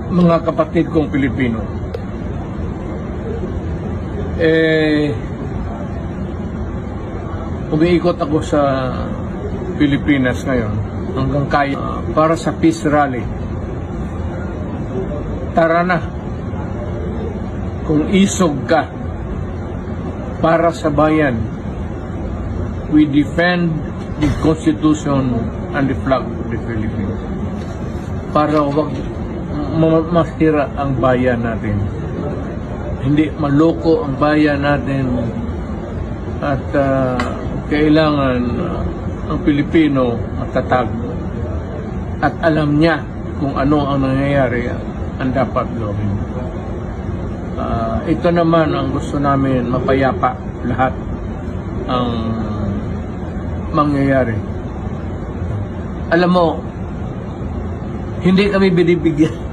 Mga kapatid kong Pilipino, umiikot ako sa Pilipinas ngayon hanggang kaya para sa peace rally. Tara na, kung isog ka para sa bayan, we defend the Constitution and the flag of the Philippines. Para wag masira ang bayan natin. Hindi maloko ang bayan natin at kailangan ang Pilipino matatag at alam niya kung ano ang nangyayari ang dapat gawin. Ito naman ang gusto namin, mapayapa lahat ang mangyayari. Alam mo, hindi kami binibigyan